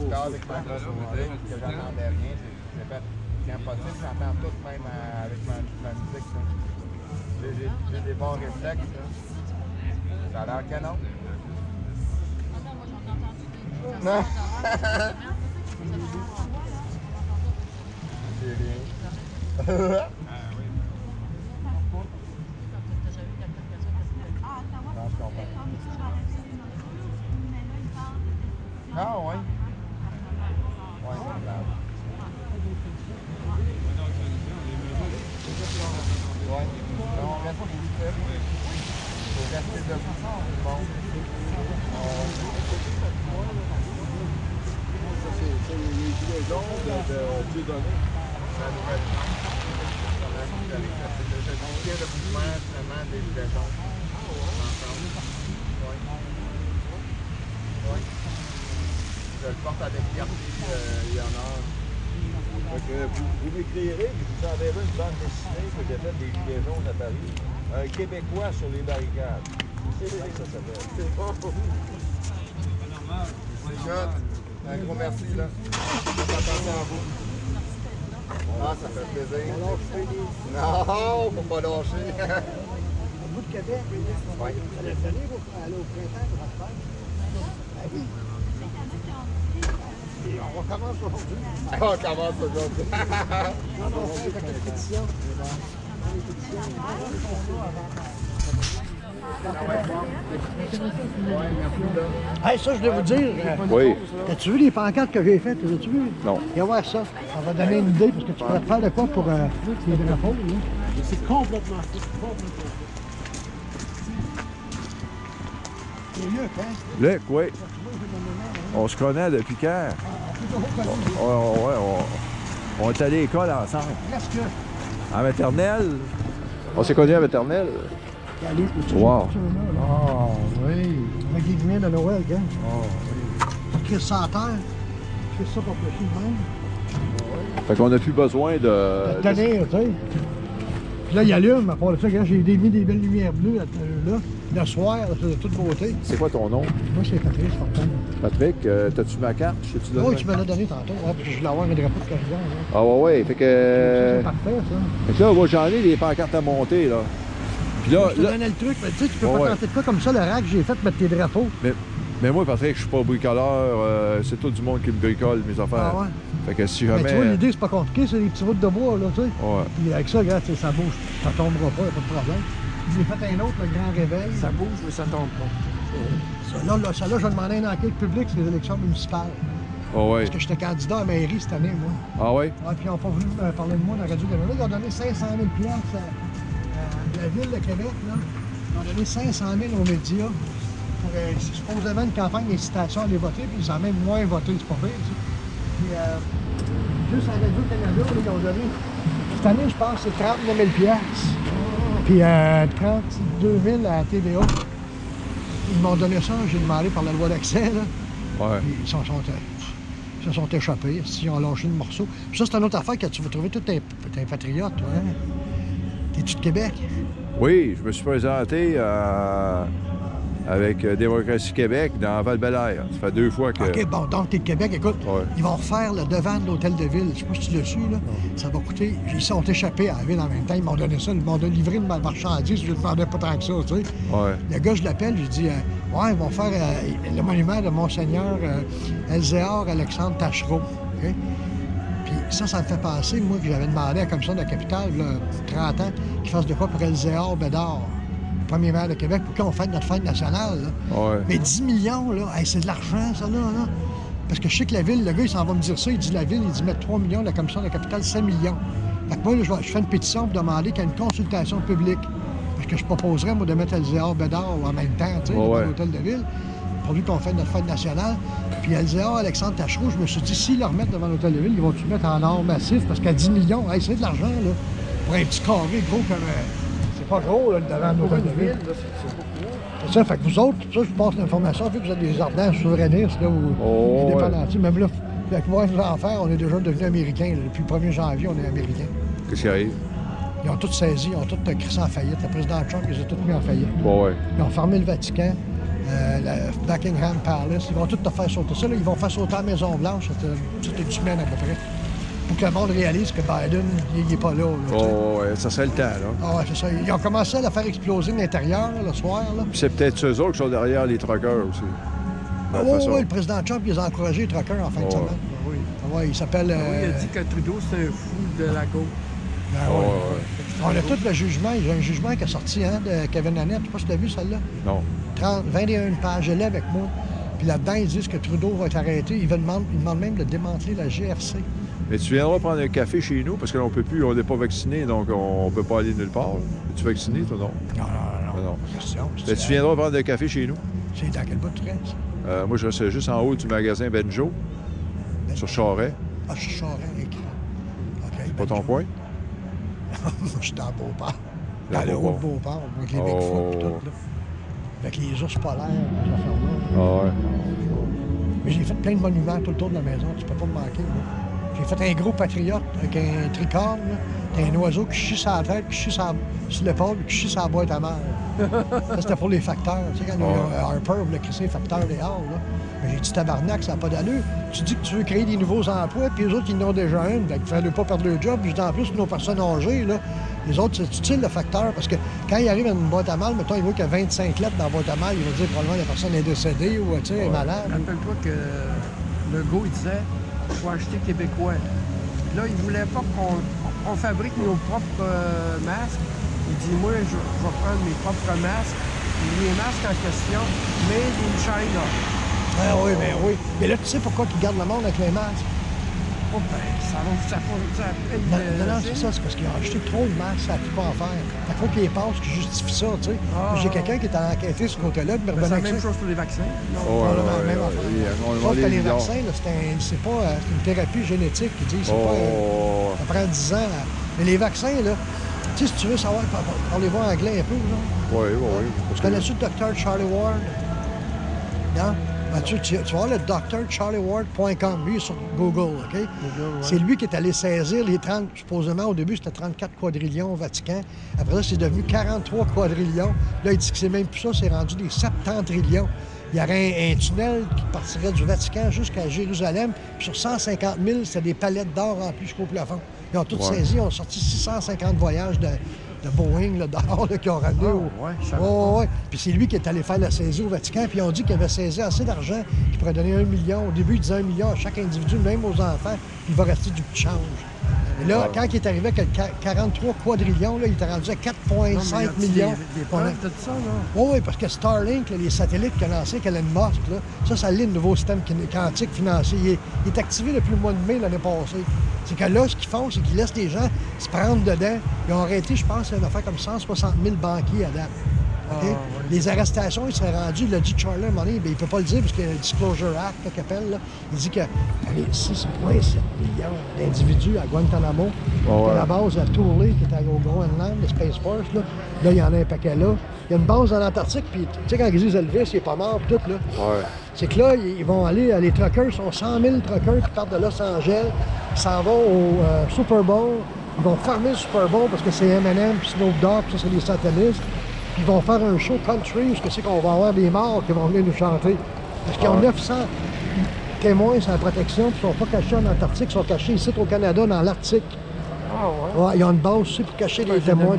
tard avec ma grosse musique, que j'entendais rien. J'ai fait, c'est impossible, j'entends tout, même avec ma musique. J'ai des bons réflexes. Là. Ça a l'air canon. Attends, moi j'en entends entendu. Non. C'est rien. Ah oui. T'as déjà vu quelqu'un qui a ça? Non, je comprends. Ah oui? Oui, c'est grave. Oui. On reste positif. Il faut rester debout. Bon. Ça, c'est les gilets jaunes de Dieudonné. La nouvelle banque. Le soutien de mouvement, finalement, des gilets jaunes. Ensemble. Oui. Oui. Je le porte avec fierté, il y en a. Vous m'écrirez, puis vous enverrez une bande dessinée que j'ai faite des gilets jaunes à Paris. Un Québécois sur les barricades. C'est ça que ça s'appelle. C'est bon. Scott, un gros merci, là. Attention à vous. Ah, ça fait plaisir. Non, faut pas lâcher. Au bout de Québec, Oui. ça l'a donné pour aller au printemps pour la fête. Ah oui. Et on recommence aujourd'hui. On commence aujourd'hui. On va faire la compétition. Hey, ça, je voulais vous dire. Oui. As-tu vu les pancartes que j'ai faites? As-tu vu? Non. Viens voir ça. Ça va donner une idée parce que tu pourrais te faire de quoi pour les drapeaux. C'est complètement fou. C'est Luc, hein? Luc, oui. On se connaît depuis quand? On est allé à l'école ensemble. Presque. En maternelle. On s'est connus en maternelle. Wow. Ah oui. Avec les guillemets de Noël, hein? Ah oui. Chris ça à terre. Je fais ça pour pêcher de même. Fait qu'on n'a plus besoin de... Tenir, tu sais. Puis là, il allume. À part de ça, quand j'ai mis des belles lumières bleues là, le soir, c'est de toute beauté. C'est quoi ton nom? Moi, c'est Patrice Fortin. Patrick, t'as-tu ma carte? Oui, tu me l'as donné tantôt. Ouais, puis je voulais avoir un drapeau de corridor. Ah ouais. Fait que... C'est parfait, ça. Fait que là, moi, j'en ai des pancartes à monter, là. Puis là... Je te donnais le truc, mais tu sais, tu peux pas ouais. tenter de quoi comme ça, le rack que j'ai fait, mettre tes drapeaux. Mais moi, Patrick, je suis pas bricoleur. C'est tout du monde qui me bricole mes affaires. Ah ouais? Fait que si jamais... Mais tu vois, l'idée, c'est pas compliqué, c'est des petits bouts de bois, là, tu sais. Ouais. Puis avec ça, regarde, ça bouge. Ça tombera pas, y a pas de problème. J'ai fait un autre, le grand réveil. Ça bouge, mais ça tombe pas. Ça là, je vais demander une enquête publique sur les élections municipales. Ah ouais. Parce que j'étais candidat à la mairie cette année, moi. Ah ouais? Ah, puis ils n'ont pas voulu parler de moi dans la Radio-Canada. Ils ont donné 500 000 à la Ville de Québec, là. Ils ont donné 500 000 aux médias pour supposément une campagne d'incitation à aller voter, puis ils ont même moins voté, c'est pas pire, tu sais. Puis, juste à Radio-Canada, ils ont donné, cette année, je pense, c'est 39 000 puis 32 000 à la TVA. Ils m'ont donné ça, j'ai demandé par la loi d'accès, là. Ouais. Puis ils se sont échappés, ils ont lâché le morceau. Puis ça, c'est une autre affaire que tu vas trouver tous tes patriotes, toi, hein? T'es-tu de Québec? Oui, je me suis présenté avec Démocratie Québec dans Val-Bélair. Ça fait 2 fois que... OK, bon, donc t'es de Québec, écoute, Ouais. ils vont refaire le devant de l'hôtel de ville. Je sais pas si tu l'as su, là. Ça va coûter... Ils sont échappés à la ville en même temps. Ils m'ont donné ça, ils m'ont livré une marchandise, je ne demandais pas tant que ça, tu sais. Ouais. Le gars, je l'appelle, je dis, ouais, ils vont faire le monument de Monseigneur Elzéar Alexandre Tachereau. OK? Puis ça me fait penser, moi, que j'avais demandé à la commission de la capitale, là, 30 ans, qu'ils fassent de quoi pour Elzéar Bédard, premier maire de Québec, pour qu'on fête notre fête nationale. Là. Ouais. Mais 10 millions, là, hey, c'est de l'argent, ça, là. Parce que je sais que la ville, le gars, il s'en va me dire ça, il dit la ville, il dit mettre 3 millions, la commission de la capitale, 5 millions. Fait que moi, là, je fais une pétition pour demander qu'il y ait une consultation publique. Parce que je proposerais, moi, de mettre Elzéar Bédard en même temps, tu sais, dans l'hôtel de ville, pourvu qu'on fête notre fête nationale. Puis Elzéar Alexandre Tachereau, je me suis dit, s'ils le remettent devant l'hôtel de ville, ils vont-tu mettre en or massif? Parce qu'à 10 millions, hey, c'est de l'argent, là. Pour un petit carré gros comme... c'est pas gros, là, devant l'hôtel de ville. C'est ça, fait que vous autres, ça, je vous passe l'information, vu que vous êtes des ardents souverainistes, là, ou indépendantistes, même là, avec moi, nous en faire, on est déjà devenus américains. Là. Depuis le 1er janvier, on est américains. Qu'est-ce qui arrive? Ils ont tous saisi, ils ont tous crissé en faillite. Le président Trump, ils ont tous mis en faillite. Bon, ouais. Ils ont fermé le Vatican. la Buckingham Palace. Ils vont tout te faire sauter ça. Là, ils vont faire sauter la Maison-Blanche. C'était une semaine à peu près. Pour que le monde réalise que Biden, il n'est pas là. Oh, ouais, ça serait le temps, là. Ah ouais, c'est ça. Ils ont commencé à la faire exploser de l'intérieur, le soir. Là. Puis c'est peut-être eux autres qui sont derrière les truckers aussi. Oui, le président Trump, il les a encouragés, les truckers, en fin de semaine. Oui. Ouais, il s'appelle... Oui, il a dit que Trudeau, c'est un fou de la gauche. Ben, On a tout le jugement. Il y a un jugement qui est sorti de Kevin Annett. Je ne sais pas si tu l'as vu, celle-là. Non. 21 pages. Je l'ai avec moi. Puis là-dedans, ils disent que Trudeau va être arrêté. Ils demandent même de démanteler la GRC. Mais tu viendras prendre un café chez nous, parce que là, on peut plus, on n'est pas vacciné, donc on ne peut pas aller nulle part. Es-tu vacciné, toi, non? Non. Mais tu viendras prendre un café chez nous? C'est dans quel bout tu restes? Moi, je reste juste en haut du magasin Benjo, sur Charest. Ah, je suis Charest, écrit. OK. Pas ton coin? Moi, je suis dans Beauport. Dans Dans le haut de Beauport. Beauport, avec les Bigfoot et tout, là. Avec les ours polaires, les affaires-là. Ah ouais. Mais j'ai fait plein de monuments tout le tour de la maison. Tu peux pas me manquer, moi. J'ai fait un gros patriote avec un tricorne. T'as un oiseau qui chie sur la tête, qui chie sur l'épaule, qui chie sur la boîte à mal. Ça, c'était pour les facteurs. Tu sais, quand Harper voulait créer les facteurs dehors, là. Mais j'ai dit tabarnak, ça n'a pas d'allure. Tu dis que tu veux créer des nouveaux emplois, puis les autres, ils en ont déjà un. Donc, il ne fallait pas perdre leur job. Puis en plus, nos personnes âgées, là, les autres, c'est utile le facteur. Parce que quand il arrive à une boîte à mal, mettons, il voit qu'il y a 25 lettres dans la boîte à mal, il va dire probablement la personne est décédée ou tu sais, est malade. Rappelle-toi que Legault, il disait il faut acheter québécois. Puis là, il ne voulait pas qu'on fabrique nos propres masques. Il dit moi, je vais prendre mes propres masques. Les masques en question, made in China. Ah oui, ben oui. Mais là, tu sais pourquoi ils gardent le monde avec les masques? Oh, ben, ça paye. Non, c'est ça, c'est parce qu'ils ont acheté trop de masques, ça ne peut pas en faire. Il faut qu'il y ait passe qui justifie ça, tu sais. J'ai quelqu'un qui est en enquêté sur ce côté-là, de me C'est la revenir même chose pour les vaccins. Probablement la même affaire. Sauf que les vaccins, là, c'est pas une thérapie génétique, ils disent. Ça prend 10 ans. Mais les vaccins, là, tu sais, si tu veux savoir, parlez-vous anglais un peu, là. Oui. Tu connais-tu le docteur Charlie Ward? Non? Ben, tu vas voir le drcharlieward.com, lui, sur Google, OK? Google, ouais. C'est lui qui est allé saisir les 30, supposément, au début, c'était 34 quadrillions au Vatican. Après ça, c'est devenu 43 quadrillions. Là, il dit que c'est même plus ça, c'est rendu des 70 trillions. Il y aurait un tunnel qui partirait du Vatican jusqu'à Jérusalem. Puis sur 150 000, c'était des palettes d'or remplies jusqu'au plafond. Ils ont tout saisi, ils ont sorti 650 voyages de Boeing là, dehors là, qui ont ramené ouais. Puis c'est lui qui est allé faire la saisie au Vatican. Puis ils ont dit qu'il avait saisi assez d'argent qu'il pourrait donner 1 million. Au début, il disait 1 million à chaque individu, même aux enfants. Puis il va rester du petit change. Et là, quand il est arrivé avec 43 quadrillions, là, il était rendu à 4,5 millions. Des preuves de ça, là? Oui, parce que Starlink, là, les satellites qu'a lancé Elon Musk, là, ça lit le nouveau système quantique financier. Il est activé depuis le mois de mai l'année passée. C'est que là, ce qu'ils font, c'est qu'ils laissent les gens se prendre dedans. Ils ont arrêté, je pense, une affaire comme 160 000 banquiers à date. Okay? Les arrestations, ils seraient rendus, il a dit Charlie à un moment donné, il ne peut pas le dire parce qu'il y a le Disclosure Act qu'il appelle. Là. Il dit que 6,7 millions d'individus à Guantanamo, à la base à Thule, qui est au Groenland, le Space Force. Là, il y en a un paquet là. Il y a une base en Antarctique, puis tu sais, quand ils disent Elvis, il n'est pas mort, puis tout, là. C'est que là, ils vont aller, les truckers, sont 100 000 truckers qui partent de Los Angeles, qui s'en vont au Super Bowl. Ils vont fermer le Super Bowl parce que c'est M&M, puis Snoop Dogg, puis ça, c'est les satanistes. Ils vont faire un show country, parce que c'est qu'on va avoir des morts qui vont venir nous chanter. Parce qu'ils ont 900 témoins sur la protection, puis ils ne sont pas cachés en Antarctique, ils sont cachés ici au Canada, dans l'Arctique. Ils ont une base aussi pour cacher les témoins.